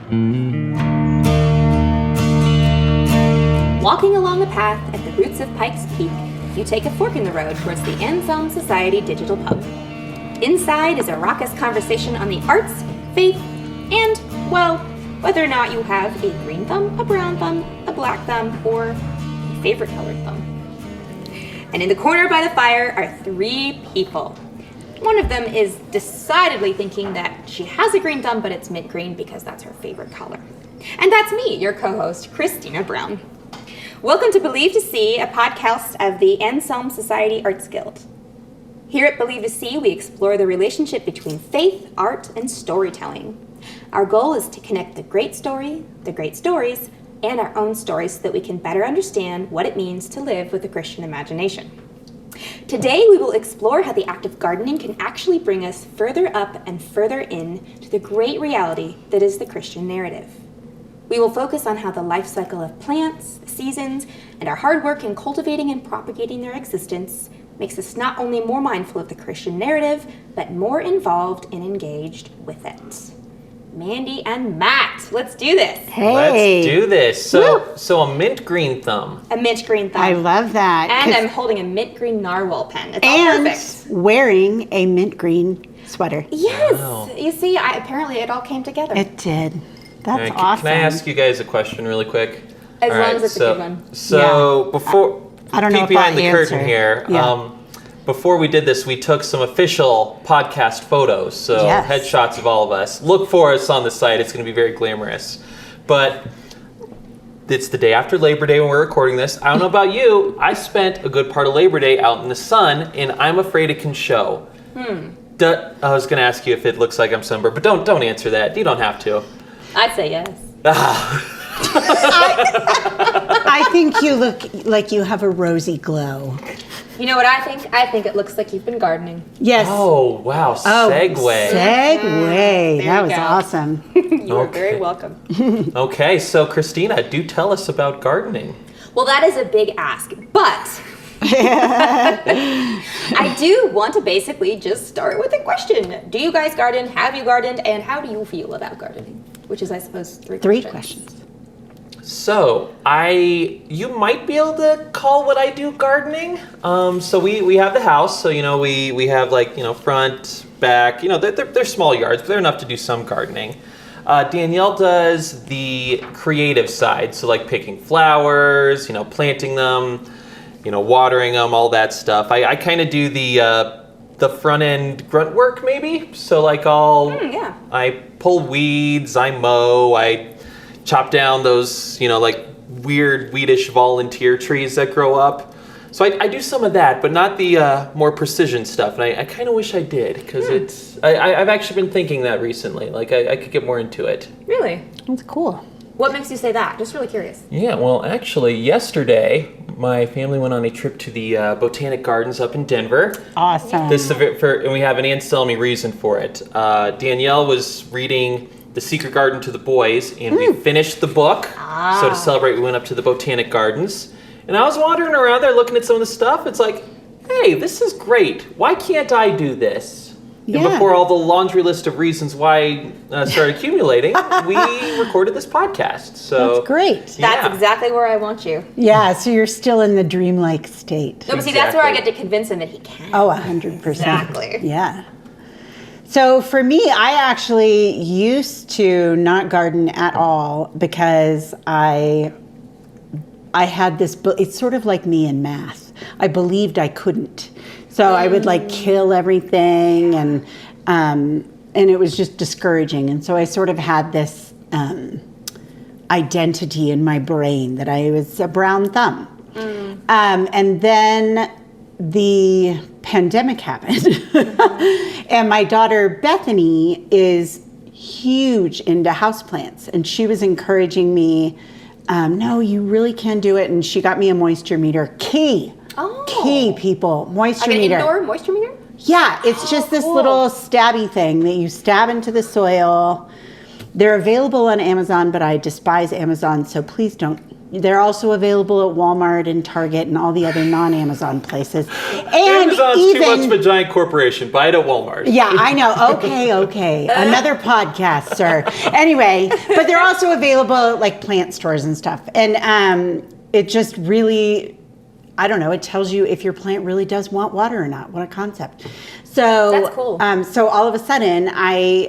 Walking along the path at the roots of Pikes Peak, you take a fork in the road towards the Anselm Society Digital Pub. Inside is a raucous conversation on the arts, faith, and, well, whether or not you have a green thumb, a brown thumb, a black thumb, or a favorite colored thumb. And in the corner by the fire are 3 people. One of them is decidedly thinking that she has a green thumb, but it's mint green because that's her favorite color. And that's me, your co-host, Christina Brown. Welcome to Believe to See, a podcast of the Anselm Society Arts Guild. Here at Believe to See, we explore the relationship between faith, art, and storytelling. Our goal is to connect the great story, the great stories, and our own stories so that we can better understand what it means to live with a Christian imagination. Today, we will explore how the act of gardening can actually bring us further up and further in to the great reality that is the Christian narrative. We will focus on how the life cycle of plants, seasons, and our hard work in cultivating and propagating their existence makes us not only more mindful of the Christian narrative, but more involved and engaged with it. Mandy and Matt, let's do this. Hey. Let's do this. So a mint green thumb. A mint green thumb. I love that. And I'm holding a mint green narwhal pen. It's all and perfect. wearing a mint green sweater. Yes. Wow. You see, apparently it all came together. It did. That's All right, awesome. Can I ask you guys a question really quick? As All long right, as it's a good one. So before, I don't know peek if I'll behind the curtain answer. here. Yeah. Before we did this, we took some official podcast photos. So Yes. headshots of all of us. Look for us on the site. It's going to be very glamorous. But it's the day after Labor Day when we're recording this. I don't know about you. I spent a good part of Labor Day out in the sun, and I'm afraid it can show. I was going to ask you if it looks like I'm sunburned, but don't answer that. You don't have to. I'd say yes. I think you look like you have a rosy glow. You know what I think? I think it looks like you've been gardening. Yes. Oh, wow. Segue. Segue. There That you was go. awesome. You are Okay. very welcome. Okay, so Christina, do tell us about gardening. Well, that is a big ask, but I do want to basically just start with a question. Do you guys garden? Have you gardened? And how do you feel about gardening? Which is, I suppose, 3 questions. So, you might be able to call what I do gardening. So we have the house, so, we have front, back, they're small yards, but they're enough to do some gardening. Danielle does the creative side, so like picking flowers, planting them, watering them, all that stuff. I kind of do the front end grunt work maybe. So I pull weeds, I mow, I chop down those, weird weedish volunteer trees that grow up. So I do some of that, but not the more precision stuff. And I kind of wish I did, because I've actually been thinking that recently. I could get more into it. Really? That's cool. What makes you say that? Just really curious. Yeah, well, actually, yesterday, my family went on a trip to the Botanic Gardens up in Denver. Awesome. And we have an Anselm reason for it. Danielle was reading The Secret Garden to the boys, and we finished the book. So to celebrate, we went up to the Botanic Gardens. And I was wandering around there looking at some of the stuff. It's like, hey, this is great. Why can't I do this? Yeah. And before all the laundry list of reasons why started accumulating, we recorded this podcast. So That's great. That's exactly where I want you. Yeah, so you're still in the dreamlike state. No, but see, that's where I get to convince him that he can. Oh, 100%. Exactly. Yeah. So for me, I actually used to not garden at all because I had this, it's sort of like me in math. I believed I couldn't. So I would kill everything and it was just discouraging. And so I sort of had this identity in my brain that I was a brown thumb. And then the pandemic happened. And my daughter Bethany is huge into houseplants, and she was encouraging me, no, you really can do it. And she got me a moisture meter. Key, people, moisture Like an meter. indoor moisture meter? Yeah, it's just this cool. little stabby thing that you stab into the soil. They're available on Amazon, but I despise Amazon, so please don't They're also available at Walmart and Target and all the other non-Amazon places. And Amazon's too much of a giant corporation. Buy it at Walmart. Yeah, I know. Okay. Another podcast, sir. Anyway, but they're also available at like plant stores and stuff. And it just really, I don't know, it tells you if your plant really does want water or not. What a concept. So that's cool. So all of a sudden I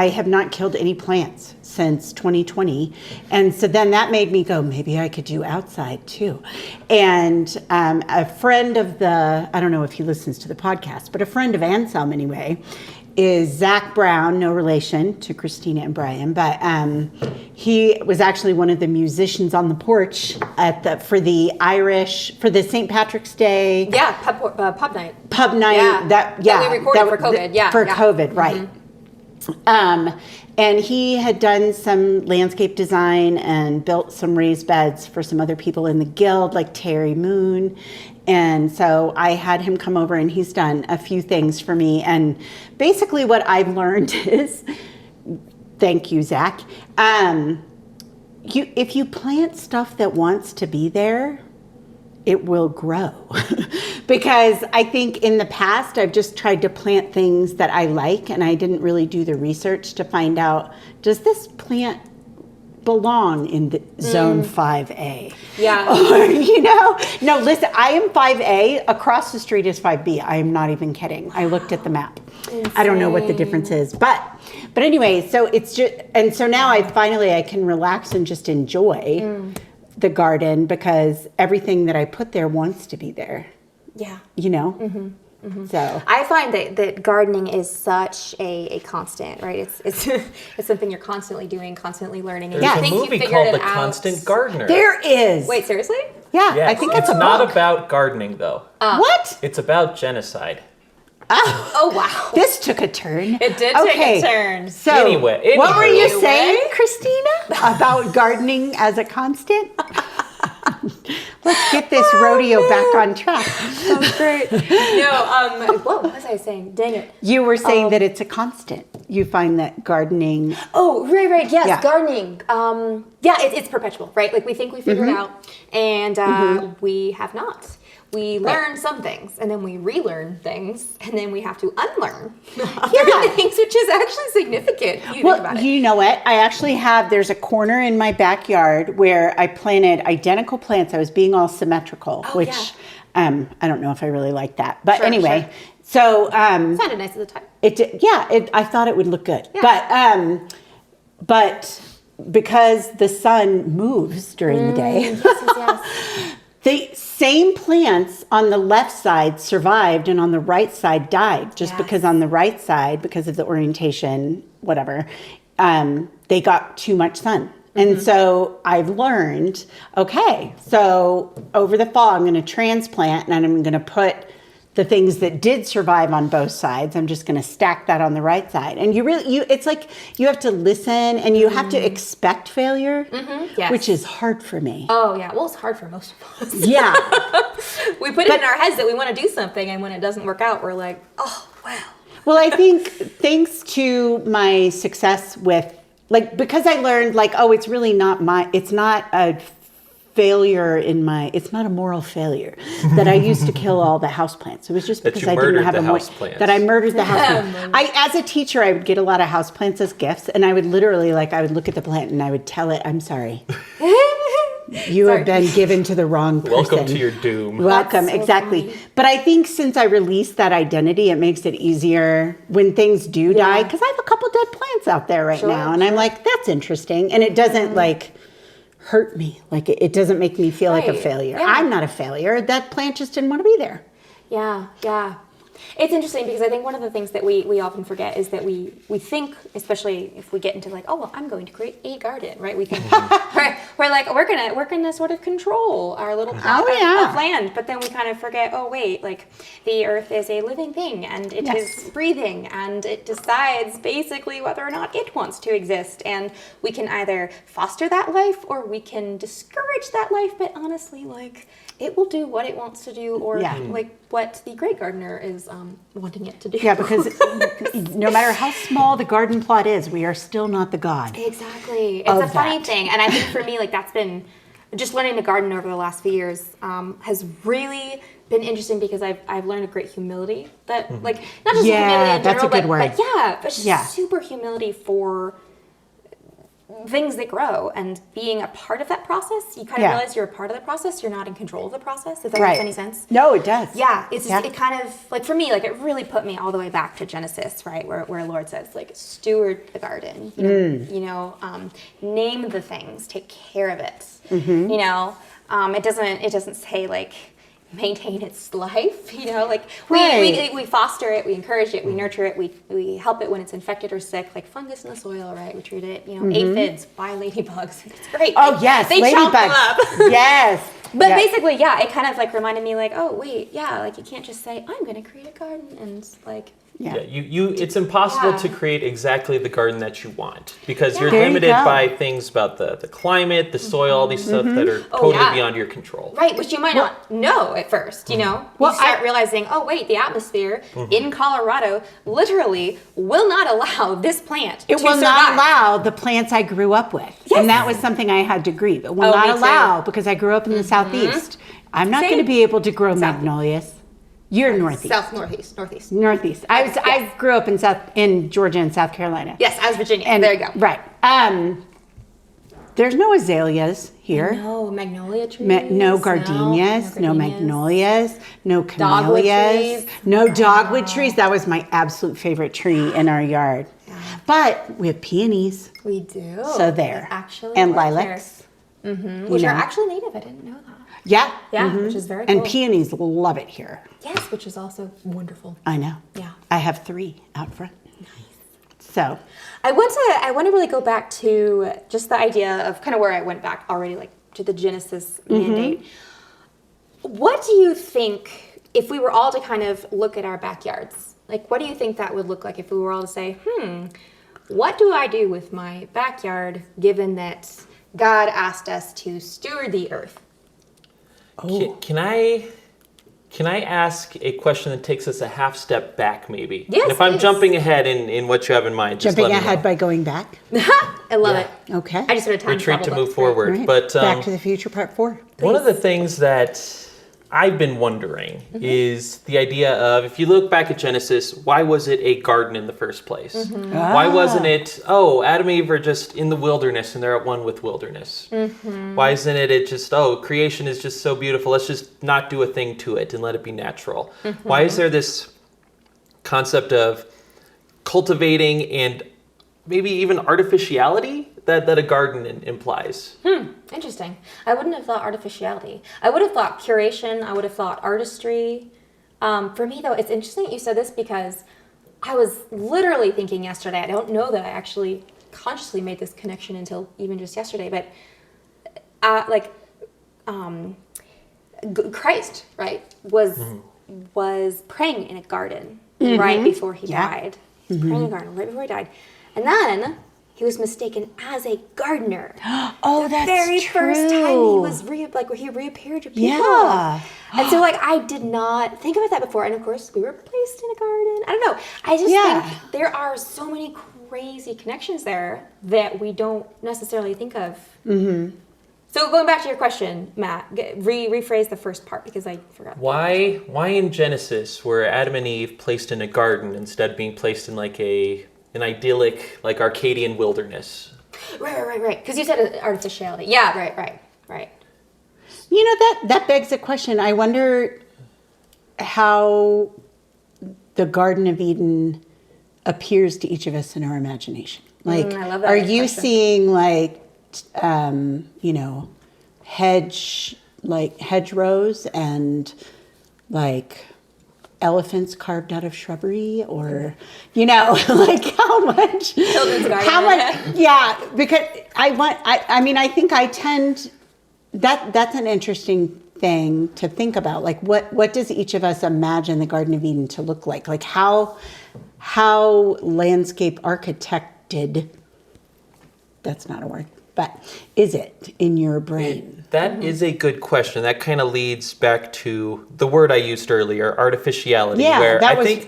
have not killed any plants since 2020. And so then that made me go, maybe I could do outside too. And a friend of I don't know if he listens to the podcast, but a friend of Anselm anyway, is Zach Brown, no relation to Christina and Brian, but he was actually one of the musicians on the porch for the St. Patrick's Day. Yeah, pub night. Pub night. That we recorded for COVID. For COVID, right. And he had done some landscape design and built some raised beds for some other people in the guild, like Terry Moon. And so I had him come over, and he's done a few things for me. And basically what I've learned is, thank you, Zach, if you plant stuff that wants to be there, it will grow. Because I think in the past, I've just tried to plant things that I like, and I didn't really do the research to find out, does this plant belong in the zone 5A? Yeah. Or, no, listen, I am 5A. Across the street is 5B. I am not even kidding. I looked at the map. Insane. I don't know what the difference is, but anyway, so it's just, and so now I can relax and just enjoy the garden, because everything that I put there wants to be there. Yeah. So I find that gardening is such a constant, right? It's something you're constantly doing, constantly learning. And There's a movie called The Constant Gardener. There is. Wait, seriously? Yeah, Yes. I think it's a not book. about gardening, though. What? It's about genocide. Oh, wow. This took a turn. It did take a turn. So, Anyway. what were you Anyway. saying, Christina, about gardening as a constant? Let's get this rodeo back on track. Sounds great. No, what was I saying? Dang it. You were saying that it's a constant. You find that gardening. Oh, right. Yes, Yeah. gardening. It's perpetual, right? Like we think we figured it out, and we have not. We learn some things, and then we relearn things, and then we have to unlearn other things, which is actually significant. Think about it. You know what? I actually there's a corner in my backyard where I planted identical plants. I was being all symmetrical, which I don't know if I really like that. But anyway, so... sounded nice at the time. I thought it would look good. Yeah. But because the sun moves during the day... Yes. The same plants on the left side survived and on the right side died, just because on the right side, because of the orientation, whatever, they got too much sun. And so I've learned, okay, so over the fall, I'm going to transplant, and I'm going to put the things that did survive on both sides. I'm just going to stack that on the right side. And it's like you have to listen, and you have to expect failure, which is hard for me. Oh, yeah. Well, it's hard for most of us. Yeah. We put it in our heads that we want to do something, and when it doesn't work out, we're like, oh, wow. Well, I think thanks to my success with, because I learned, it's really not it's not a failure it's not a moral failure that I used to kill all the houseplants. It was just because I didn't have that I murdered the houseplants. As a teacher, I would get a lot of houseplants as gifts, and I would literally, I would look at the plant and I would tell it, I'm sorry. You have been given to the wrong person. Welcome to your doom. Welcome, That's so exactly. funny. But I think since I released that identity, it makes it easier when things do die, because I have a couple dead plants out there right now, and I'm like, that's interesting. And it doesn't, hurt me. It doesn't make me feel like a failure. Yeah. I'm not a failure. That plant just didn't want to be there. Yeah. It's interesting because I think one of the things that we often forget is that we think, especially if we get into I'm going to create a garden, right? We think we're gonna sort of control our little plot of land, but then we kind of forget, the earth is a living thing, and it is breathing, and it decides basically whether or not it wants to exist, and we can either foster that life or we can discourage that life, but honestly, it will do what it wants to do, or what the great gardener is wanting it to do. Yeah, because no matter how small the garden plot is, we are still not the god. Exactly. It's of a funny that. thing. And I think for me, like that's been just learning to garden over the last few years has really been interesting because I've learned a great humility that like not just humility in general, that's a good word. but just super humility for things that grow and being a part of that process. You kind of realize you're a part of the process. You're not in control of the process, if that makes any sense. No, it does. Yeah, it's just, it kind of, like for me, like it really put me all the way back to Genesis, right? Where Lord says, like, steward the garden, you know, name the things, take care of it, you know. It doesn't say, like, maintain its life, you know, like we foster it, we encourage it, we nurture it, we help it when it's infected or sick, like fungus in the soil, right? We treat it, you know, aphids, by ladybugs. It's great. Oh yes, they chomp them up. Yes. But basically, it kind of like reminded me like, oh wait, like you can't just say, I'm gonna create a garden and like it's impossible to create exactly the garden that you want because you're There you limited go. by things about the climate, the soil, all these stuff that are totally beyond your control. Right, which you might not know at first, you know? Well, you start realizing, oh wait, the atmosphere in Colorado literally will not allow this plant to It will survive. not allow the plants I grew up with. Yes. And that was something I had to grieve. It will Oh, me not too. allow, because I grew up in the Southeast. I'm not Same. going to be able to grow magnolias. You're Northeast. Northeast. Northeast. I grew up in Georgia and South Carolina. Yes, I was Virginia. And there you go. Right. There's no azaleas here. No magnolia trees. No gardenias, no magnolias, no Dogwood camellias, trees. no dogwood trees. That was my absolute favorite tree in our yard. But we have peonies. We do. So there. Actually, and are lilacs. which are actually native. I didn't know that. Yeah. Yeah, which is very cool. And peonies love it here. Yes, which is also wonderful. I know. Yeah. I have 3 out front. Nice. So. I want to really go back to just the idea of kind of where I went back already, like to the Genesis mandate. What do you think if we were all to kind of look at our backyards? Like, what do you think that would look like if we were all to say, what do I do with my backyard given that God asked us to steward the earth? Oh. Can I ask a question that takes us a half step back, maybe? Yes, and if I'm please. jumping ahead in what you have in mind, just Jumping let me ahead know. by going back. I love it. Okay. I just sort of time Retreat to traveled. move forward. Right. But Back to the Future Part 4. one of the things that I've been wondering is the idea of, if you look back at Genesis, why was it a garden in the first place? Why wasn't it, Adam and Eve are just in the wilderness and they're at one with wilderness? Why isn't it just, creation is just so beautiful, let's just not do a thing to it and let it be natural? Why is there this concept of cultivating and maybe even artificiality that a garden implies? Interesting. I wouldn't have thought artificiality. I would have thought curation. I would have thought artistry. For me, though, it's interesting that you said this because I was literally thinking yesterday. I don't know that I actually consciously made this connection until even just yesterday, but Christ, right, was praying in a garden right before he died. Praying in a garden right before he died. And then he was mistaken as a gardener. Oh, that's very true. first time he was he reappeared to people. Yeah. And so I did not think about that before. And of course we were placed in a garden. I don't know. I just think there are so many crazy connections there that we don't necessarily think of. So going back to your question, Matt, rephrase the first part because I forgot. Why in Genesis were Adam and Eve placed in a garden instead of being placed in like an idyllic, like Arcadian wilderness? Right. Because you said artificiality. Yeah, right. You know, that begs a question. I wonder how the Garden of Eden appears to each of us in our imagination. Like, I love that are you question. seeing like, hedgerows and like elephants carved out of shrubbery, or like how much Children's garden. how much because I think I tend that's an interesting thing to think about. Like what does each of us imagine the Garden of Eden to look like? Like how landscape architected, that's not a word, but is it in your brain? That is a good question. That kind of leads back to the word I used earlier, artificiality. Yeah, where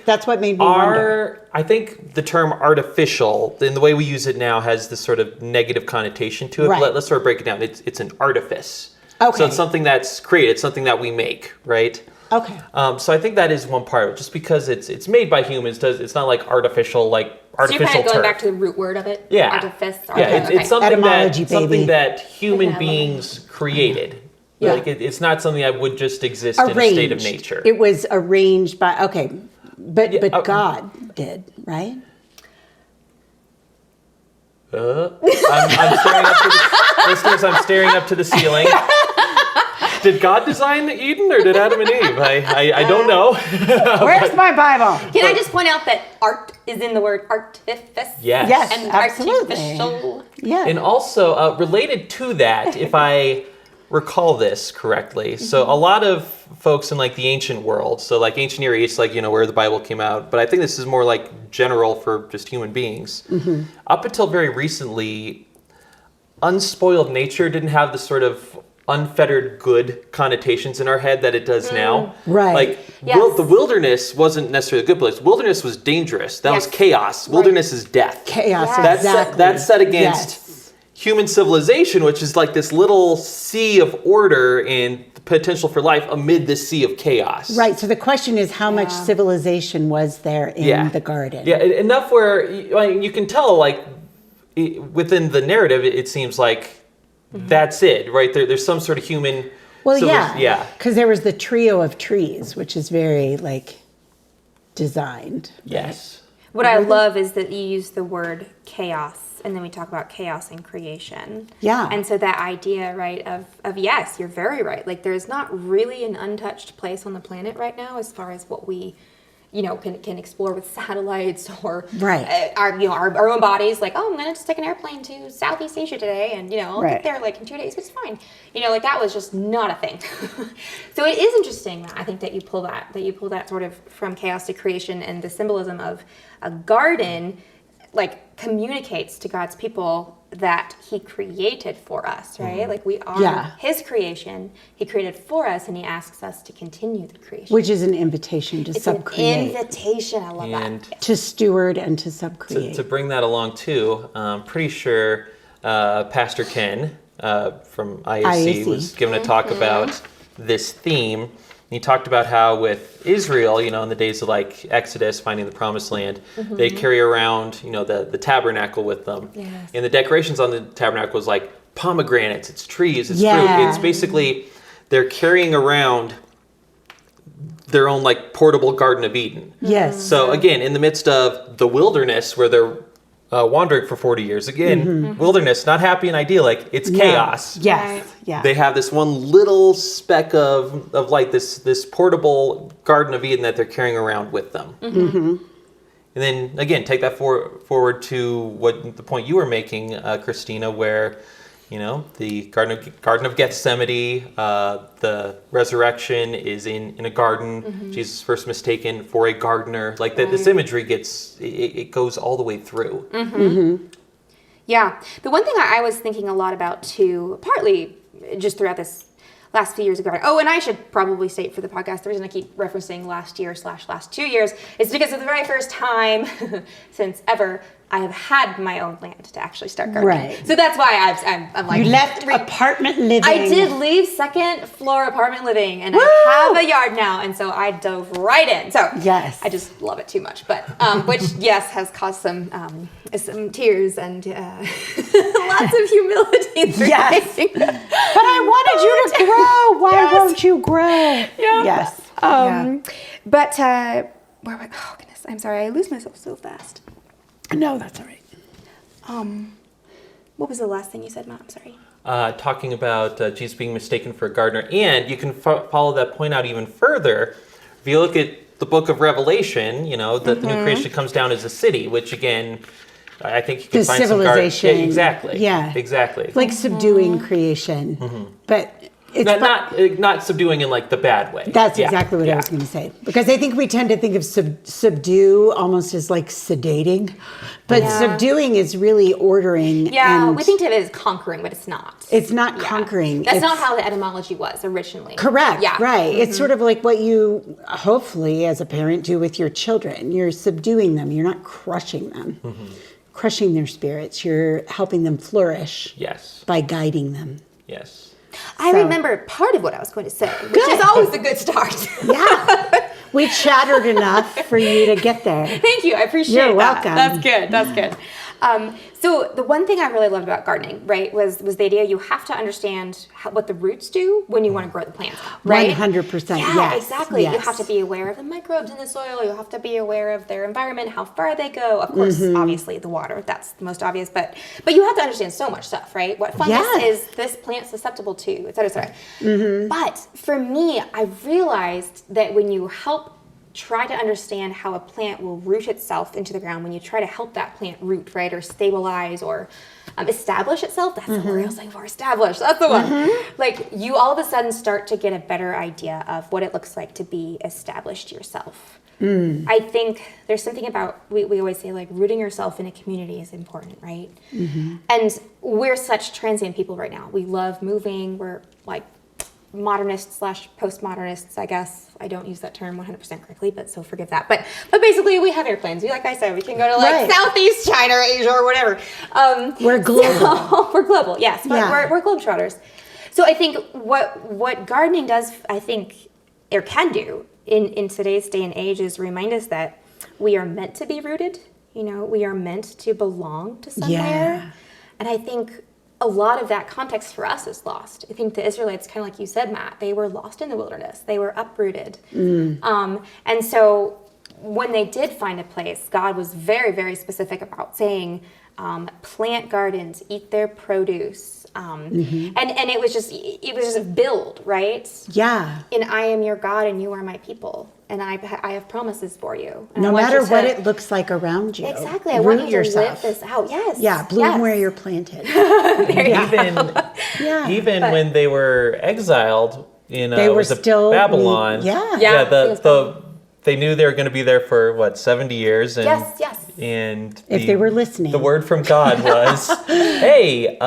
that's what made me wonder. I think the term artificial, in the way we use it now, has this sort of negative connotation to it. Right. Let's sort of break it down. It's an artifice. Okay. So it's something that's created, it's something that we make, right? Okay. So I think that is one part of it. Just because it's made by humans, it's not like artificial, So you're kind of going turf. back to the root word of it? Yeah. Artifice? It's something Etymology, something baby. that human Okay. beings created. Yeah. Like it's not something that would just exist in a state of nature. It was arranged by, but Yeah, God did, right? I'm staring up to the listeners. I'm staring up to the ceiling. Did God design Eden or did Adam and Eve? I don't know. Where's my Bible? Can I just point out that art is in the word artifice? Yes. Yes, And absolutely. artificial. Yeah. And also related to that, if I recall this correctly, so a lot of folks in like the ancient world, so like ancient Near East, like where the Bible came out, but I think this is more like general for just human beings. Up until very recently, unspoiled nature didn't have the sort of unfettered good connotations in our head that it does now. Right. Like Yes. the wilderness wasn't necessarily a good place. Wilderness was dangerous. That was Yes. chaos. Wilderness is death. Chaos, Yes. exactly. That's set against Yes. human civilization, which is like this little sea of order and the potential for life amid this sea of chaos. Right. So the question is, how much civilization was there in the garden? Yeah, enough where you can tell, like, within the narrative, it seems like that's it, right? There's some sort of human... Well, yeah. Because there was the trio of trees, which is very, designed. Yes. What I love is that you use the word chaos, and then we talk about chaos and creation. Yeah. And so that idea, right, of yes, you're very right. Like there's not really an untouched place on the planet right now as far as what we, can explore with satellites or Right. our own bodies. Like, oh, I'm gonna just take an airplane to Southeast Asia today, and I'll Right. get there like in 2 days, which is fine. That was just not a thing. So it is interesting, Matt, I think that you pull that sort of from chaos to creation, and the symbolism of a garden communicates to God's people that he created for us, right? Like we are his creation. He created for us, and he asks us to continue the creation. Which is an invitation to It's an subcreate. invitation. I love And that. To steward and to subcreate. to bring that along too, I'm pretty sure Pastor Ken from IAC was given a talk about this theme. He talked about how with Israel, in the days of like Exodus, finding the promised land, they carry around, the tabernacle with them. Yes. And the decorations on the tabernacle was like pomegranates, it's trees, it's Yeah. fruit. It's basically, they're carrying around their own like portable Garden of Eden. Yes. So again, in the midst of the wilderness where they're wandering for 40 years, again, wilderness, not happy and idyllic, it's chaos. Yes. Right. Yeah. They have this one little speck of light, this portable Garden of Eden that they're carrying around with them. And then again, take that forward to what the point you were making, Christina, where the Garden of Gethsemane, the resurrection is in a garden. Jesus first mistaken for a gardener. Like this imagery it goes all the way through. Yeah. The one thing I was thinking a lot about too, partly just throughout this last few years of gardening. Oh, and I should probably state for the podcast, the reason I keep referencing last year / last 2 years is because of the very first time since ever I have had my own land to actually start gardening. Right. So that's why I'm like... You left apartment living. I did leave second floor apartment living, and Woo! I have a yard now, and so I dove right in. So Yes. I just love it too much, but which yes has caused some tears and lots of humility. Yes. But I wanted you to grow. Why Yes. won't you grow? Yeah. Yes. But where am I? Oh goodness, I'm sorry. I lose myself so fast. No, that's all right. What was the last thing you said, Matt? I'm sorry. Talking about Jesus being mistaken for a gardener. And you can follow that point out even further. If you look at the book of Revelation, the new creation comes down as a city, which again, I think you can The find some civilization. Yeah, exactly. Yeah. Exactly. Like subduing creation. But not subduing in like the bad way. That's exactly what I was going to say. Because I think we tend to think of subdue almost as like sedating, but subduing is really ordering. Yeah, and we think of it as conquering, but it's not. It's not conquering. That's not how the etymology was originally. Correct. Yeah. Right. It's sort of like what you hopefully as a parent do with your children. You're subduing them. You're not crushing them. Crushing their spirits. You're helping them flourish. Yes. By guiding them. Yes. I remember part of what I was going to say, which is always a good start. Yeah. We chattered enough for you to get there. Thank you. I appreciate You're that. welcome. That's good. That's good. So the one thing I really loved about gardening, right, was the idea you have to understand what the roots do when you want to grow the plants, right? 100%. Yeah, yes. exactly. Yes. You have to be aware of the microbes in the soil. You have to be aware of their environment, how far they go. Of course, obviously, the water. That's the most obvious. But you have to understand so much stuff, right? What fungus is this plant susceptible to, et cetera, et cetera. But for me, I realized that when you help try to understand how a plant will root itself into the ground, when you try to help that plant root, right, or stabilize or establish itself, that's the word I was looking for, establish, that's the one. Like, you all of a sudden start to get a better idea of what it looks like to be established yourself. I think there's something about, we always say, like, rooting yourself in a community is important, right? And we're such transient people right now. We love moving. We're, like, modernists / postmodernists, I guess. I don't use that term 100% correctly, but so forgive that. But basically, we have airplanes. Like I said, we can go to like Southeast China or Asia or whatever. We're global. So, we're global, yes. But we're globetrotters. So I think what gardening does, I think, or can do in today's day and age is remind us that we are meant to be rooted. You know, we are meant to belong to somewhere. Yeah. And I think a lot of that context for us is lost. I think the Israelites, kind of like you said, Matt, they were lost in the wilderness. They were uprooted. And so when they did find a place, God was very, very specific about saying, plant gardens, eat their produce. And it was just a build, right? Yeah. And I am your God and you are my people. And I have promises for you. And no matter what it looks like around you. Exactly. I want you to live this out. Yes. Yeah. Bloom where you're planted. Even when they were exiled in they were still Babylon. They knew they were going to be there for 70 years. And, yes. And if they were listening, the word from God was, "Hey,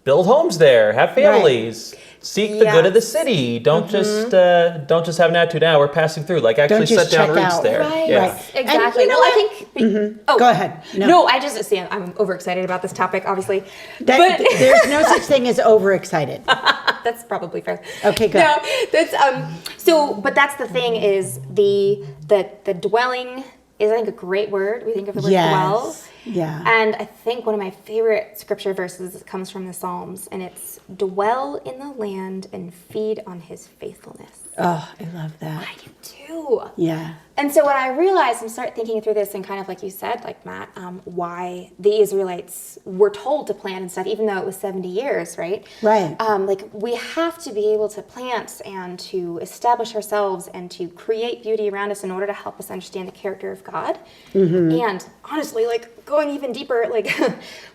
build homes there, have families." Right. Seek the good of the city. Don't just have an attitude. Now we're passing through. Like actually set down roots there. Right. Yeah. Right. Exactly. And, I think. Go ahead. No, I just see. I'm overexcited about this topic, obviously. But there's no such thing as overexcited. That's probably fair. Okay, good. No, that's but that's the thing is the dwelling is, I think, a great word. We think of the word dwell. Yeah. And I think one of my favorite scripture verses comes from the Psalms, and it's dwell in the land and feed on his faithfulness. Oh, I love that. I do too. Yeah. And so when I realized and started thinking through this and kind of like you said, like Matt, why the Israelites were told to plant and stuff, even though it was 70 years, right? Right. Like we have to be able to plant and to establish ourselves and to create beauty around us in order to help us understand the character of God. And honestly, like going even deeper, like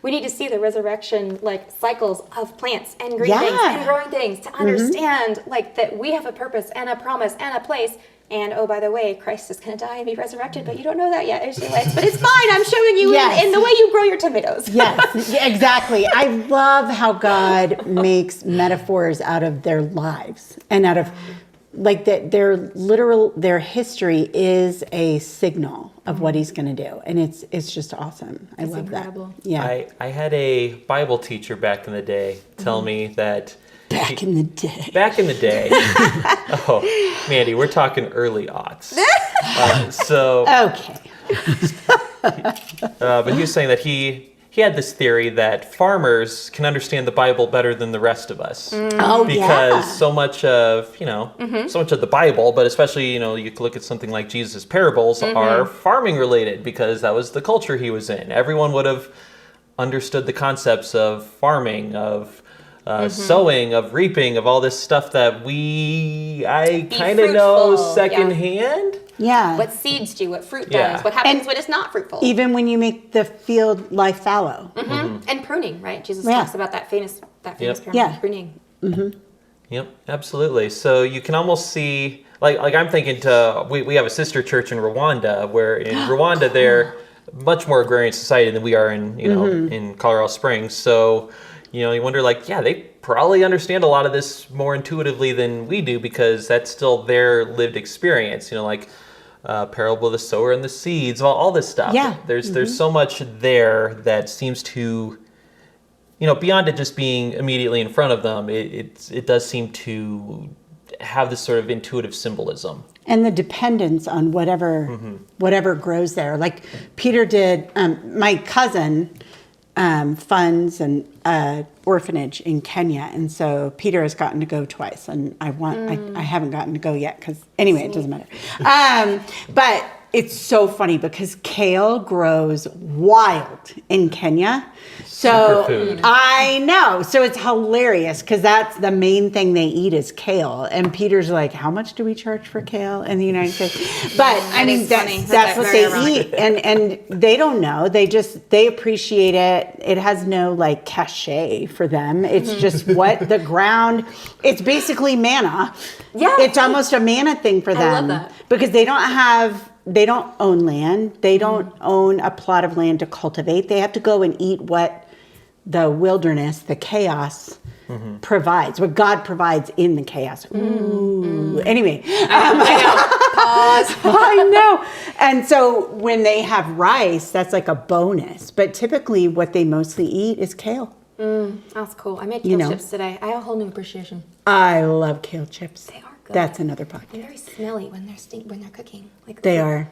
we need to see the resurrection, like cycles of plants and green things and growing things to understand like that we have a purpose and a promise and a place. And oh, by the way, Christ is going to die and be resurrected, but you don't know that yet, Israelites. But it's fine. I'm showing you in the way you grow your tomatoes. Yes, exactly. I love how God makes metaphors out of their lives and out of like their history is a signal of what he's going to do. And it's just awesome. I love incredible. That. Yeah. I had a Bible teacher back in the day tell me that Back in the day. Oh, Mandy, we're talking early aughts. Okay. But he was saying that he had this theory that farmers can understand the Bible better than the rest of us. Because so much of the Bible, but especially, you could look at something like Jesus' parables are farming related because that was the culture he was in. Everyone would have understood the concepts of farming, of sowing, of reaping, of all this stuff that I kind of know secondhand. Yeah. What seeds do, what fruit does, what happens when it's not fruitful. Even when you make the field lie fallow. And pruning, right? Jesus talks about that famous pruning. Yep, absolutely. So you can almost see, like I'm thinking we have a sister church in Rwanda, where in Rwanda they're much more agrarian society than we are in, in Colorado Springs. So, you wonder they probably understand a lot of this more intuitively than we do, because that's still their lived experience, parable of the sower and the seeds, all this stuff. Yeah. There's so much there that seems to, beyond it just being immediately in front of them, it does seem to have this sort of intuitive symbolism. And the dependence on whatever grows there. Like Peter did, my cousin funds an orphanage in Kenya, and so Peter has gotten to go twice, and I haven't gotten to go yet, because anyway, it doesn't matter. But it's so funny because kale grows wild in Kenya. So Superfood. I know. So it's hilarious because that's the main thing they eat is kale. And Peter's like, how much do we charge for kale in the United States? But I mean, that's what they eat. And they don't know. They appreciate it. It has no like cachet for them. It's just what the ground, it's basically manna. Yeah. It's almost a manna thing for them. I love that. Because they don't own land. They don't own a plot of land to cultivate. They have to go and eat what the wilderness, the chaos provides, what God provides in the chaos. Ooh. Anyway. I know. And so when they have rice, that's like a bonus. But typically what they mostly eat is kale. That's cool. I made kale chips today. I have a whole new appreciation. I love kale chips. They are good. That's another podcast. They're very smelly when they're cooking. Like They are.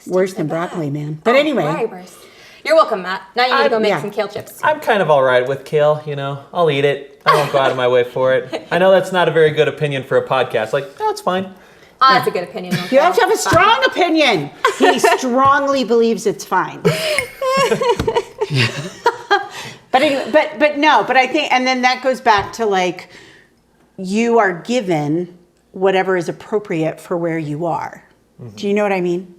Worse than broccoli, man. But anyway. Worse. You're welcome, Matt. Now you need to go make some kale chips. I'm kind of all right with kale, I'll eat it. I won't go out of my way for it. I know that's not a very good opinion for a podcast. It's fine. That's a good opinion. You have to have a strong opinion. He strongly believes it's fine. But anyway, but I think, and then that goes back to like, you are given whatever is appropriate for where you are. Do you know what I mean?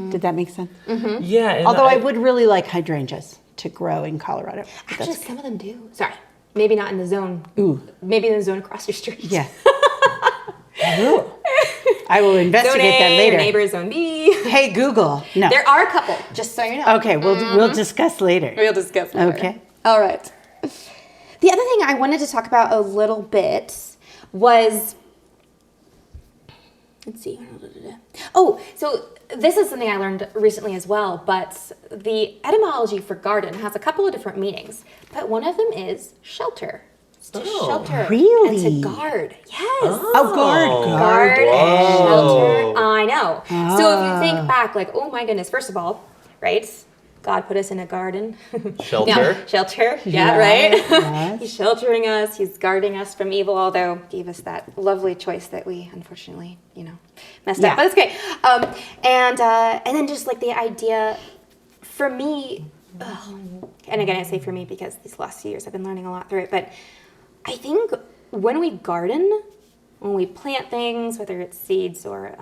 Did that make sense? Yeah. And Although I would really like hydrangeas to grow in Colorado. Actually, some of them do. Sorry. Maybe not in the zone. Ooh. Maybe in the zone across your street. Yeah. I will investigate zone that A, later. Your neighbor, zone B. Hey, Google. No. There are a couple, just so you know. Okay, we'll discuss later. We'll discuss later. Okay. All right. The other thing I wanted to talk about a little bit was, let's see. Oh, so this is something I learned recently as well, but the etymology for garden has a couple of different meanings, but one of them is shelter. It's to shelter. Really? And to guard. Yes. Oh, Guard and Whoa. shelter. I know. So if you think back, like, oh my goodness, first of all, right? God put us in a garden. Shelter. Yeah, shelter. Yeah, right? Yes. He's sheltering us. He's guarding us from evil, although gave us that lovely choice that we unfortunately, messed up. But it's great. And then just like the idea, for me, and again I say for me because these last few years I've been learning a lot through it, but I think when we garden, when we plant things, whether it's seeds or,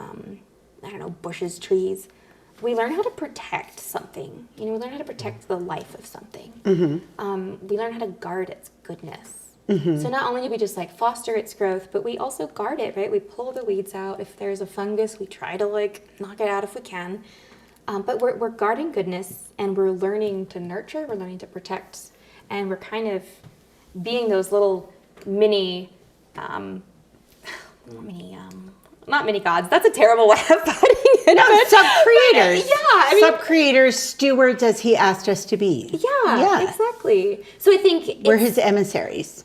bushes, trees, we learn how to protect something. We learn how to protect the life of something. We learn how to guard its goodness. So not only do we just like foster its growth, but we also guard it, right? We pull the weeds out. If there's a fungus, we try to like knock it out if we can. But we're guarding goodness, and we're learning to nurture, we're learning to protect, and we're kind of being those little mini, not mini gods. That's a terrible way of putting it. No, sub-creators. Yeah, sub-creators, stewards as he asked us to be. Yeah, exactly. So I think we're his emissaries.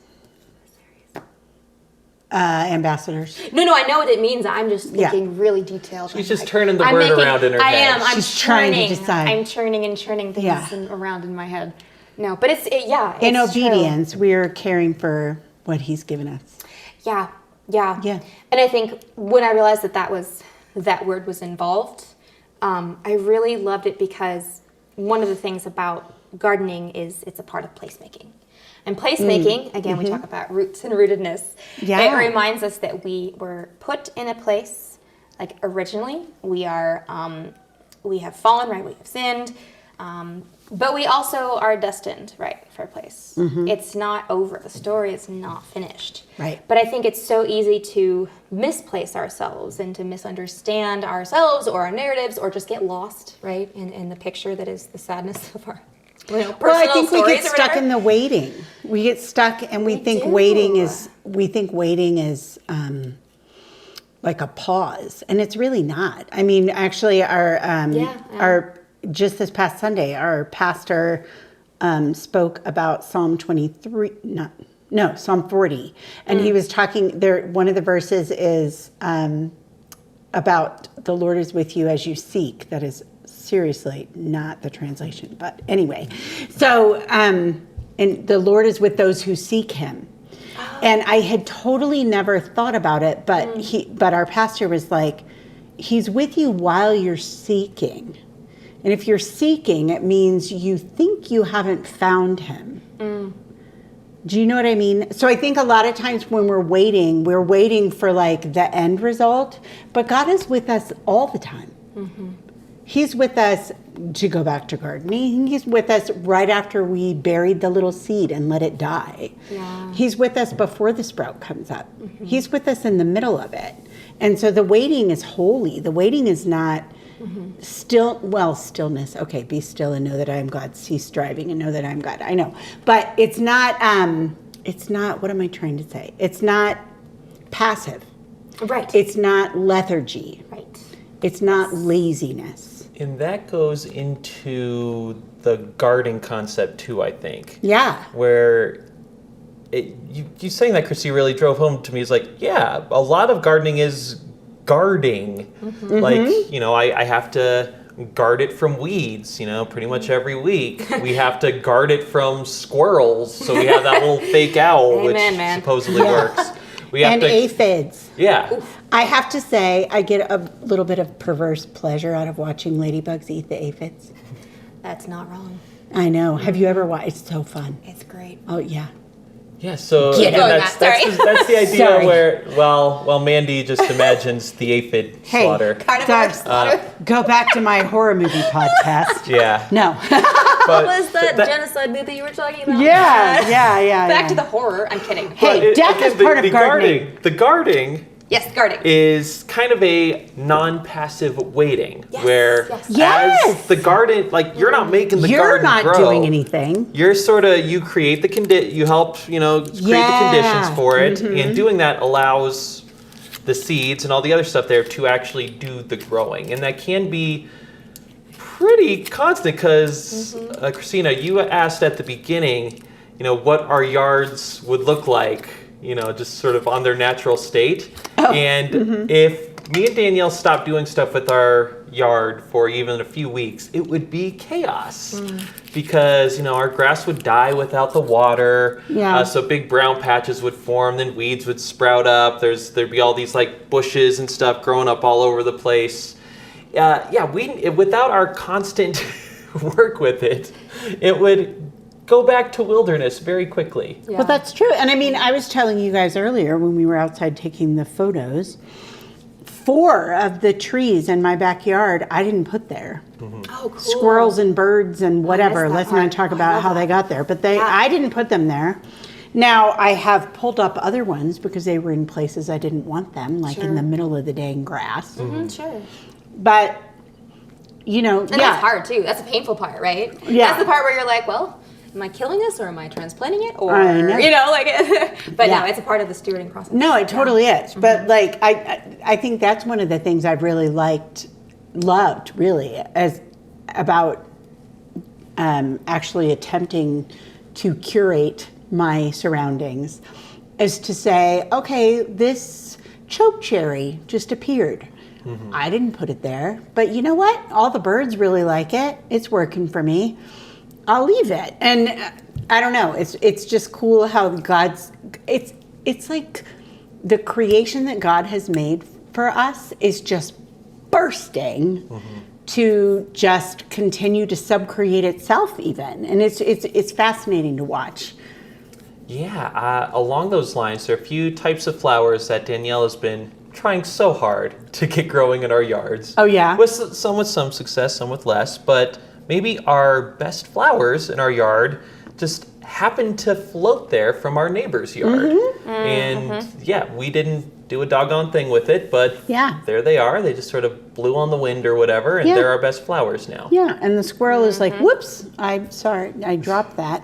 Ambassadors. No, I know what it means. I'm just thinking really detailed. She's just turning the word around in her head. I am. I'm She's churning. trying to decide. I'm churning and churning things around in my head. No, but it's in obedience, we're caring for what he's given us. Yeah. And I think when I realized that word was involved, I really loved it because one of the things about gardening is it's a part of placemaking. And placemaking, again, we talk about roots and rootedness. Yeah. It reminds us that we were put in a place, like originally, we are, we have fallen, right? We have sinned. But we also are destined, right, for a place. It's not over. The story is not finished. Right. But I think it's so easy to misplace ourselves and to misunderstand ourselves or our narratives or just get lost, right, in the picture that is the sadness of our personal Well, I think we stories get or stuck whatever. in the waiting. We get stuck, and we think do. waiting is like a pause, and it's really not. I mean, actually, our just this past Sunday, our pastor spoke about Psalm 23. Psalm 40, and he was talking there. One of the verses is about the Lord is with you as you seek. That is seriously not the translation, but anyway. So, and the Lord is with those who seek Him. And I had totally never thought about it, but our pastor was like, He's with you while you're seeking. And if you're seeking, it means you think you haven't found Him. Do you know what I mean? So I think a lot of times when we're waiting for like the end result, but God is with us all the time. He's with us, to go back to gardening, He's with us right after we buried the little seed and let it die. Yeah. He's with us before the sprout comes up. He's with us in the middle of it. And so the waiting is holy. The waiting is not stillness. Okay, be still and know that I am God. Cease striving and know that I am God. I know. But it's not, what am I trying to say? It's not passive. Right. It's not lethargy. Right. It's not laziness. And that goes into the garden concept too, I think. Yeah. Where you saying that, Christy, really drove home to me. Is like, yeah, a lot of gardening is guarding. Like, I have to guard it from weeds, pretty much every week. We have to guard it from squirrels. So we have that little fake owl, which supposedly works. We have And aphids. Yeah. Oof. I have to say, I get a little bit of perverse pleasure out of watching ladybugs eat the aphids. That's not wrong. I know. Have you ever watched? It's so fun. It's great. Oh, yeah. Yeah, so Get again, going, that's Matt, that's the idea Sorry. where, well, Mandy just imagines the aphid Hey, slaughter. Carnivore slaughter. Go back to my horror movie podcast. Yeah. No. But What was that genocide movie you were talking about? Yeah. Back to the horror. I'm kidding. Hey, death is part of gardening. The guarding Yes, guarding. is kind of a non-passive waiting, Yes, where yes. as the garden, like you're not making the You're garden not grow. doing anything. You're you create you help, create the conditions for it, and doing that allows the seeds and all the other stuff there to actually do the growing, and that can be pretty constant because Christina, you asked at the beginning, what our yards would look like, just sort of on their natural state. And if me and Danielle stopped doing stuff with our yard for even a few weeks, it would be chaos because, our grass would die without the water. Yeah. So big brown patches would form, then weeds would sprout up. There'd be all these like bushes and stuff growing up all over the place. Without our constant work with it, it would go back to wilderness very quickly. Yeah. Well, that's true. And I mean, I was telling you guys earlier when we were outside taking the photos, 4 of the trees in my backyard I didn't put there. Oh, cool. Squirrels and birds and whatever. that Let's part. not talk I about love how that. they got there. But I didn't put them there. Now, I have pulled up other ones because they were in places I didn't want them, like in the middle of the dang grass. Sure. But, And that's hard too. That's the painful part, right? Yeah. That's the part where you're like, well, am I killing this or am I transplanting it? Or, I know. But Yeah. no, it's a part of the stewarding process. No, it totally is. But like, I think that's one of the things I've really loved really, as about actually attempting to curate my surroundings, is to say, okay, this choke cherry just appeared. I didn't put it there, but you know what? All the birds really like it. It's working for me. I'll leave it. And I don't know. It's just cool how it's like the creation that God has made for us is just bursting to just continue to subcreate itself even. And it's fascinating to watch. Yeah, along those lines, there are a few types of flowers that Danielle has been trying so hard to get growing in our yards. Oh, yeah? Some with some success, some with less. But maybe our best flowers in our yard just happened to float there from our neighbor's yard. And yeah, we didn't do a doggone thing with it, but there they are. They just sort of blew on the wind or whatever, and they're our best flowers now. Yeah, and the squirrel is like, whoops, I'm sorry, I dropped that.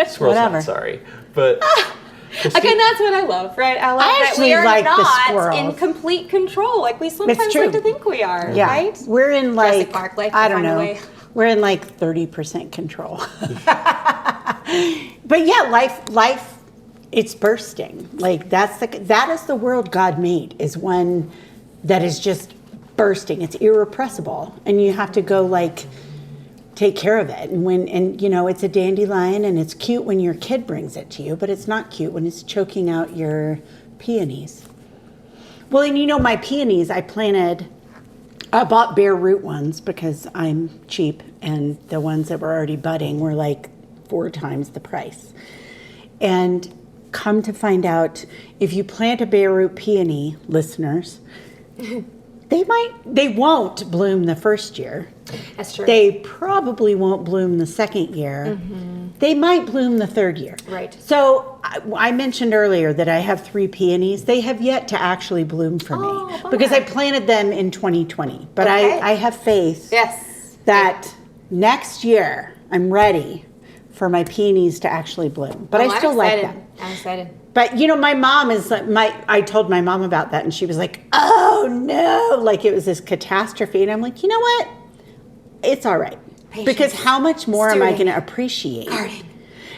Squirrel's not sorry, but... Again, that's what I love, right? I love that we are not in complete control. Like we sometimes like to think we are, right? We're in like, Park, like I don't know, we're in like 30% control. But yeah, life, it's bursting. Like that is the world God made, is one that is just bursting. It's irrepressible, and you have to go like take care of it. And you know, it's a dandelion, and it's cute when your kid brings it to you, but it's not cute when it's choking out your peonies. Well, and you know, my peonies, I bought bare root ones because I'm cheap, and the ones that were already budding were like 4 times the price. And come to find out, if you plant a bare root peony, listeners, they won't bloom the first year. That's true. They probably won't bloom the second year. They might bloom the third year. Right. So I mentioned earlier that I have 3 peonies. They have yet to actually bloom for me because I planted them in 2020. But I have faith that next year I'm ready for my peonies to actually bloom. But I still like them. I'm excited. But you know, my mom is like, I told my mom about that, and she was like, "Oh no!" Like it was this catastrophe, and I'm like, you know what? It's all right. Patience. Because how much more am I going to appreciate? Garden.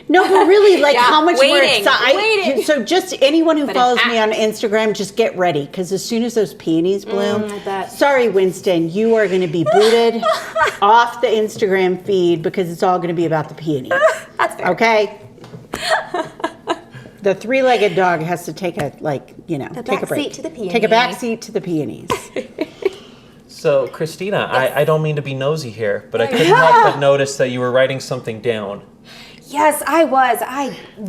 No, but really, like how much more excited. So just anyone who follows me on Instagram, just get ready, because as soon as those peonies bloom, sorry, Winston, you are going to be booted off the Instagram feed because it's all going to be about the peonies. That's fair. Okay. The 3-legged dog has to take a take a break. Take a back seat to the peonies. So, Christina, I don't mean to be nosy here, but I couldn't help but notice that you were writing something down. Yes, I was.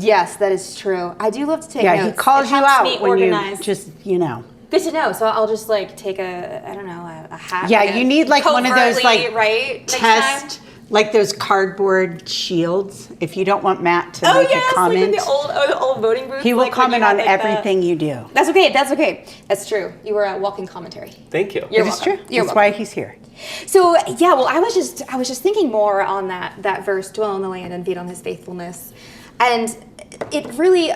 Yes, that is true. I do love to take notes. Yeah, he calls you out when you just, you know. Good to know. So I'll just like take a hat. Yeah, you need like one of those like test, like those cardboard shields. If you don't want Matt to make a comment, like the old voting booths. He will comment on everything you do. That's okay. That's true. You were a walking commentary. Thank you. It's true. That's why he's here. So yeah, well, I was just thinking more on that verse, dwell in the land and feed on his faithfulness, and it really.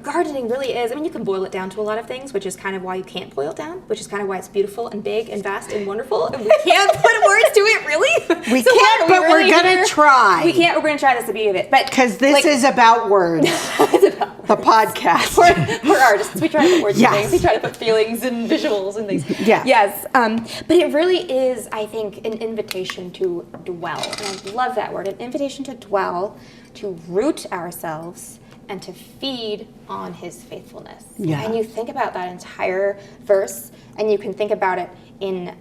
Gardening really is, I mean, you can boil it down to a lot of things, which is kind of why you can't boil it down, which is kind of why it's beautiful and big and vast and wonderful, and we can't put words to it, really. We can't, but we're going to try. We're going to try, that's the beauty of it. Because this is about words. It's about words. The podcast. We're artists. We try to put words in things. We try to put feelings and visuals and things. Yeah. Yes. But it really is, I think, an invitation to dwell. And I love that word, an invitation to dwell, to root ourselves, and to feed on his faithfulness. Yeah. And you think about that entire verse, and you can think about it in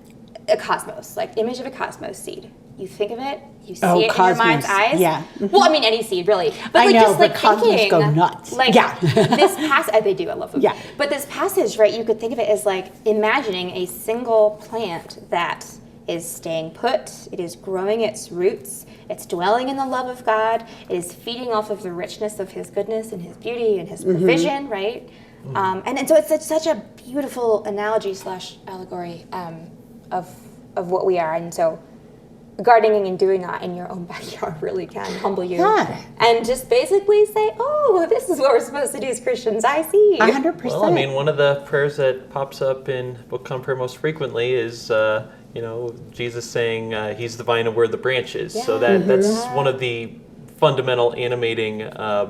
a cosmos, like image of a cosmos seed. You think of it, you see it in your mind's eyes. Yeah. Well, I mean, any seed, really. But I know, just but cosmos thinking, go nuts. Like this passage, they do, I love them. Yeah. But this passage, right, you could think of it as like imagining a single plant that is staying put, it is growing its roots, it's dwelling in the love of God, it is feeding off of the richness of his goodness and his beauty and his provision, right? And so it's such a beautiful analogy / allegory of what we are. And so gardening and doing that in your own backyard really can humble you. Yeah. And just basically say, oh, this is what we're supposed to do as Christians. I see. 100%. Well, I mean, one of the prayers that pops up in Book Come Prayer most frequently is, Jesus saying he's the vine and we're the branches. Yeah. So that's one of the fundamental animating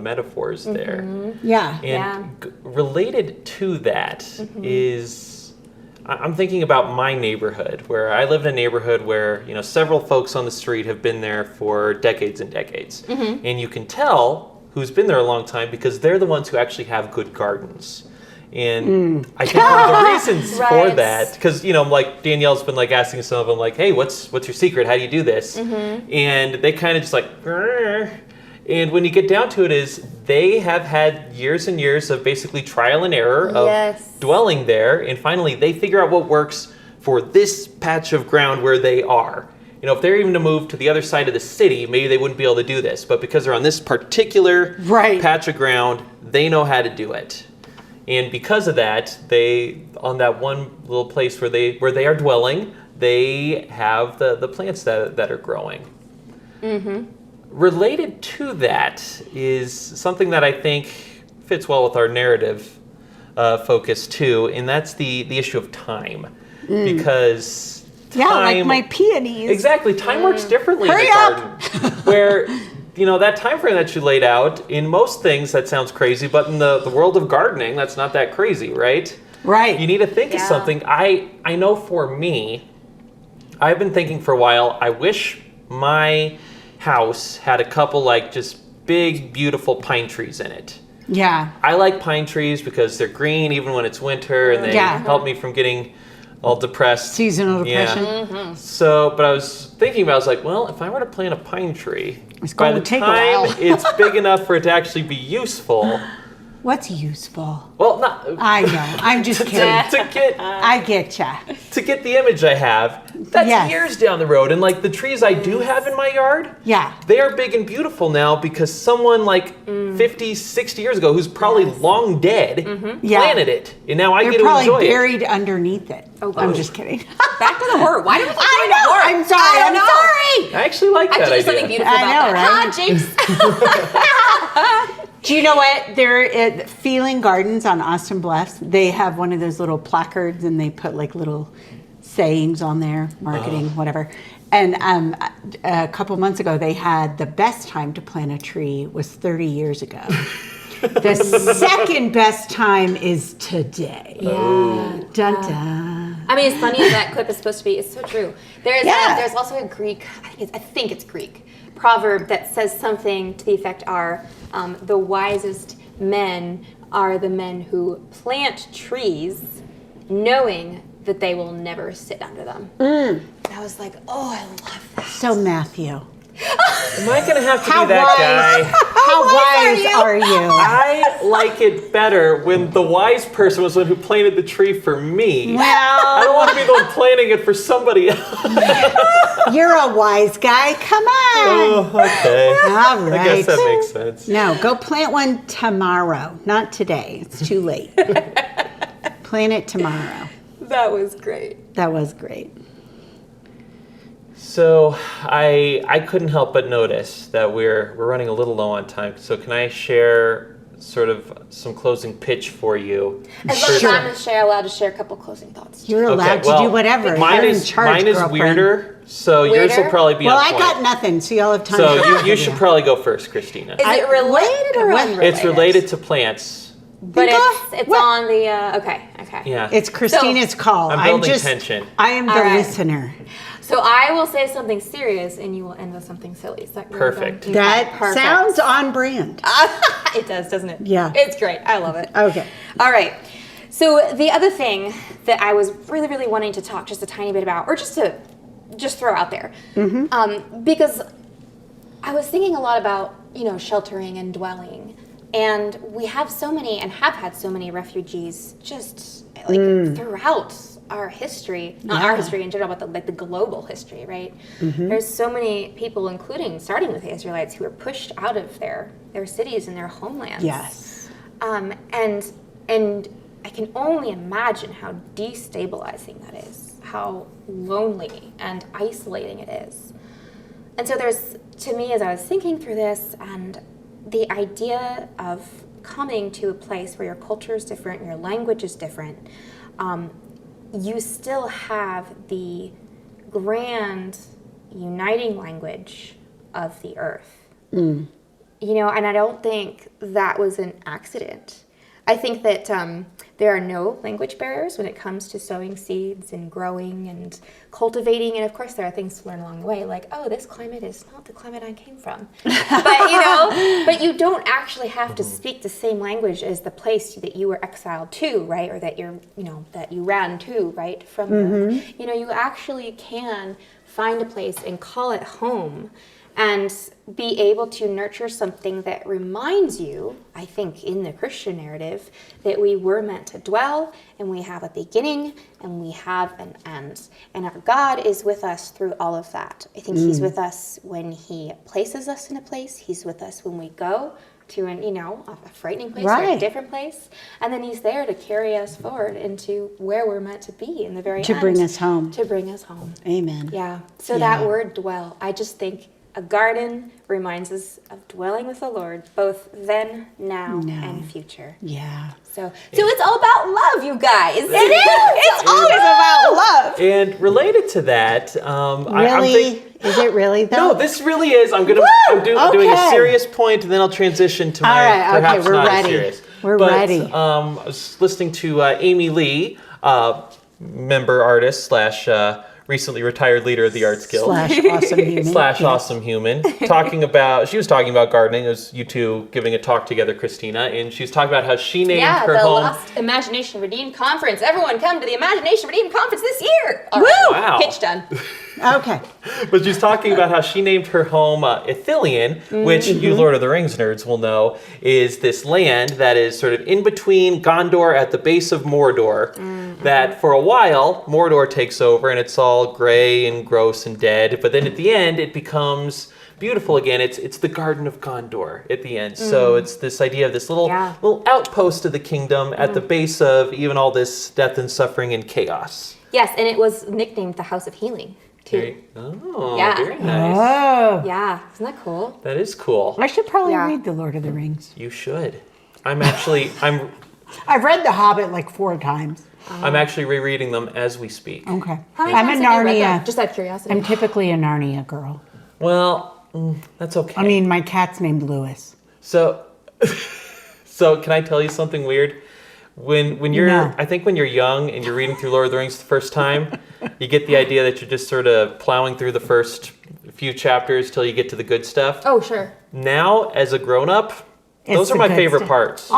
metaphors there. Yeah. And related to that is... I'm thinking about my neighborhood, where I live in a neighborhood where, several folks on the street have been there for decades and decades. And you can tell who's been there a long time because they're the ones who actually have good gardens. And I think one of the reasons for that, because, like Danielle's been like asking some of them, like, hey, what's your secret? How do you do this? And they kind of just like, grr. And when you get down to it is they have had years and years of basically trial and error of dwelling there. And finally, they figure out what works for this patch of ground where they are. if they're even to move to the other side of the city, maybe they wouldn't be able to do this. But because they're on this particular patch of ground, they know how to do it. And because of that, they, on that one little place where they are dwelling, they have the plants that are growing. Mm-hmm. Related to that is something that I think fits well with our narrative focus too, and that's the issue of time. Because time, like my peonies. Exactly, time works differently in the garden. Where, that time frame that you laid out, in most things that sounds crazy, but in the world of gardening, that's not that crazy, right? Right. You need to think of something. I know for me, I've been thinking for a while, I wish my house had a couple just big, beautiful pine trees in it. Yeah. I like pine trees because they're green even when it's winter, and they help me from getting all depressed. Seasonal depression. Yeah. Mm-hmm. So, but I was thinking about, I was like, well, if I were to plant a pine tree, by the time it's big enough for it to actually be useful. What's useful? Well, not. I know. I'm just kidding. I get ya. To get the image I have, that's years down the road. And the trees I do have in my yard, they are big and beautiful now because someone 50, 60 years ago, who's probably long dead, planted it. And now I get to enjoy it. They're probably buried underneath it. Oh, I'm just kidding. Back to the horror. Why do we keep I doing know. horror? I'm sorry. I'm sorry. I actually like that idea. There's something beautiful about that. Jinx. Do you know what? They're at Feeling Gardens on Austin Bluffs. They have one of those little placards, and they put little sayings on there, marketing, whatever. And a couple months ago, they had the best time to plant a tree was 30 years ago. The second best time is today. Yeah. Dun dun. I mean, it's funny that clip is supposed to be. It's so true. There's also a Greek. I think it's Greek proverb that says something to the effect the wisest men are the men who plant trees knowing that they will never sit under them. I was like, I love that. So Matthew. Am I going to have to be that guy? How wise are you? I like it better when the wise person was the one who planted the tree for me. Well, I don't want to be the one planting it for somebody else. You're a wise guy. Come on. Oh, okay. All right. I guess that makes sense. No, go plant one tomorrow. Not today. It's too late. Plant it tomorrow. That was great. That was great. So I couldn't help but notice that we're running a little low on time. So can I share sort of some closing pitch for you? As long as I'm allowed to share a couple closing thoughts. You're allowed to do whatever. Mine You're is in charge, mine is girlfriend. weirder. So yours will probably be on point. Well, I got nothing, so y'all have time. So you should probably go first, Christina. Is it related or unrelated? It's related to plants. But it's on the okay. Yeah. It's Christina's call. I'm building tension. I am the listener. So I will say something serious, and you will end with something silly. Is that perfect? That sounds on brand. It does, doesn't it? Yeah. It's great. I love it. Okay. All right. So the other thing that I was really, really wanting to talk just a tiny bit about, or just to throw out there, because I was thinking a lot about sheltering and dwelling, and we have so many and have had so many refugees just throughout our history, not our history in general, but the global history, right? There's so many people, including starting with the Israelites, who were pushed out of their cities and their homelands. Yes. And I can only imagine how destabilizing that is, how lonely and isolating it is. And so to me, as I was thinking through this, and the idea of coming to a place where your culture is different, your language is different, you still have the grand uniting language of the earth. And I don't think that was an accident. I think that there are no language barriers when it comes to sowing seeds and growing and cultivating. And of course, there are things to learn along the way, like, this climate is not the climate I came from. But you don't actually have to speak the same language as the place that you were exiled to, right? Or that that you ran to, right? From you actually can find a place and call it home and be able to nurture something that reminds you, I think, in the Christian narrative, that we were meant to dwell, and we have a beginning, and we have an end. And our God is with us through all of that. I think he's with us when he places us in a place. He's with us when we go to a frightening place or a different place. And then he's there to carry us forward into where we're meant to be in the very end. To bring us home. To bring us home. Amen. Yeah. So that word dwell, I just think a garden reminds us of dwelling with the Lord, both then, now, and future. Yeah. So it's all about love, you guys. It is. It's always about love. And related to that, Really? Is it really though? No, this really is. I'm doing a serious point, and then I'll transition to my perhaps we're not ready. as serious. We're ready. I was listening to Amy Lee, member artist / recently retired leader of the Arts Guild. /awesome human. Awesome human. She was talking about gardening. It was you two giving a talk together, Christina, and she was talking about how she named her home. Lost Imagination Redeemed Conference. Everyone come to the Imagination Redeemed Conference this year. All right. Woo! Wow. Pitch done. Okay. But she's talking about how she named her home Ithilien, which you Lord of the Rings nerds will know is this land that is sort of in between Gondor at the base of Mordor. That for a while, Mordor takes over and it's all gray and gross and dead. But then at the end, it becomes beautiful again. It's the Garden of Gondor at the end. So it's this idea of this little outpost of the kingdom at the base of even all this death and suffering and chaos. Yes, and it was nicknamed the House of Healing, too. Very nice. Oh. Yeah, isn't that cool? That is cool. I should probably read The Lord of the Rings. You should. I've read The Hobbit like 4 times. I'm actually rereading them as we speak. Okay. How many I'm times a have you read Narnia. that? Just out of curiosity. I'm typically a Narnia girl. Well, that's okay. I mean, my cat's named Lewis. So can I tell you something weird? When you're, I think when you're young and you're reading through Lord of the Rings the first time, you get the idea that you're just sort of plowing through the first few chapters till you get to the good stuff. Oh, sure. Now, as a grown-up, those are my favorite parts. Aww,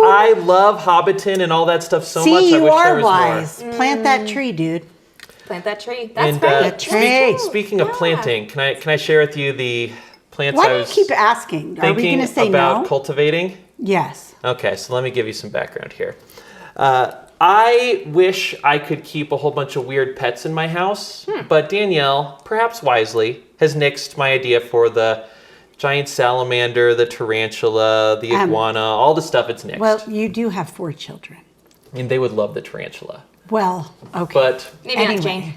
I love Hobbiton and all that stuff so much. I wish there was wise. more. Plant that tree, dude. Plant that tree. That's right. Speaking of planting, can I share with you the plants Why I do you was keep asking? Are we going to say about no? cultivating? Yes. Okay, so let me give you some background here. I wish I could keep a whole bunch of weird pets in my house, but Danielle, perhaps wisely, has nixed my idea for the giant salamander, the tarantula, the iguana, all the stuff it's nixed. Well, you do have 4 children. And they would love the tarantula. Well, okay. But maybe not Jane.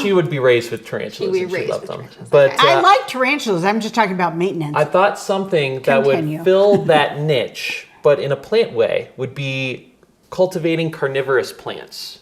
she would be raised with tarantulas. She would and be she'd raised love with them. tarantulas. But I like tarantulas. I'm just talking about maintenance. I thought something that would fill that niche, but in a plant way, would be cultivating carnivorous plants.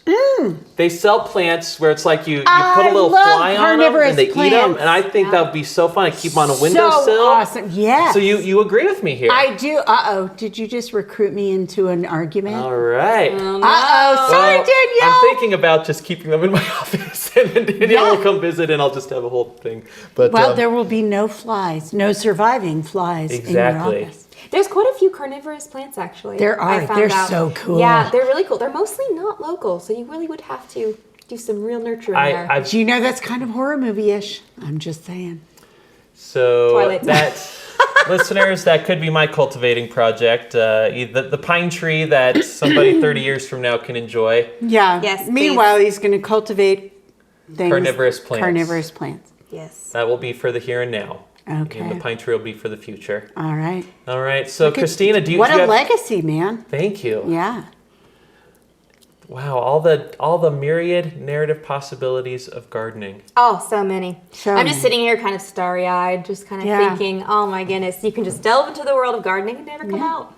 They sell plants where it's like you put a little fly on them and they eat them, and I think that would be so fun. I keep them on a windowsill. So awesome. Yes. So you agree with me here? I do. Uh-oh. Did you just recruit me into an argument? All right. Uh-oh. Sorry, Danielle. I'm thinking about just keeping them in my office, and then Danielle will come visit, and I'll just have a whole thing. But there will be no flies, no surviving flies in your office. There's quite a few carnivorous plants, actually. There are. They're so cool. Yeah, they're really cool. They're mostly not local, so you really would have to do some real nurturing there. Do you know that's kind of horror movie-ish? I'm just saying. So Twilight. Listeners, that could be my cultivating project. The pine tree that somebody 30 years from now can enjoy. Yeah. Yes. Meanwhile, he's going to cultivate things. Carnivorous plants. Yes. That will be for the here and now. Okay. And the pine tree will be for the future. All right. All right. So, Christina, what a legacy, man. Thank you. Yeah. Wow, all the myriad narrative possibilities of gardening. Oh, so many. I'm just sitting here kind of starry-eyed, just kind of thinking, oh my goodness, you can just delve into the world of gardening and never come out,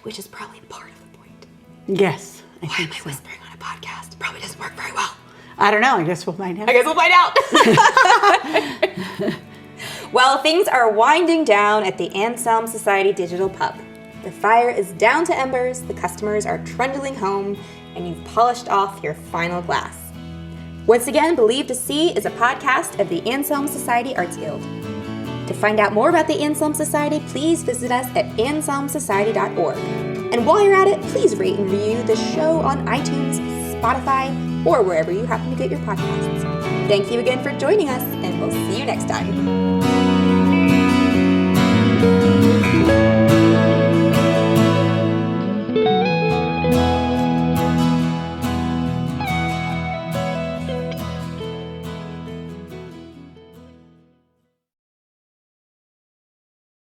which is probably part of the point. Yes. Why am I whispering on a podcast? It probably doesn't work very well. I don't know. I guess we'll find out. Well, things are winding down at the Anselm Society Digital Pub. The fire is down to embers, the customers are trundling home, and you've polished off your final glass. Once again, Believe to See is a podcast of the Anselm Society Arts Guild. To find out more about the Anselm Society, please visit us at anselmsociety.org. And while you're at it, please rate and review the show on iTunes, Spotify, or wherever you happen to get your podcasts. Thank you again for joining us, and we'll see you next time.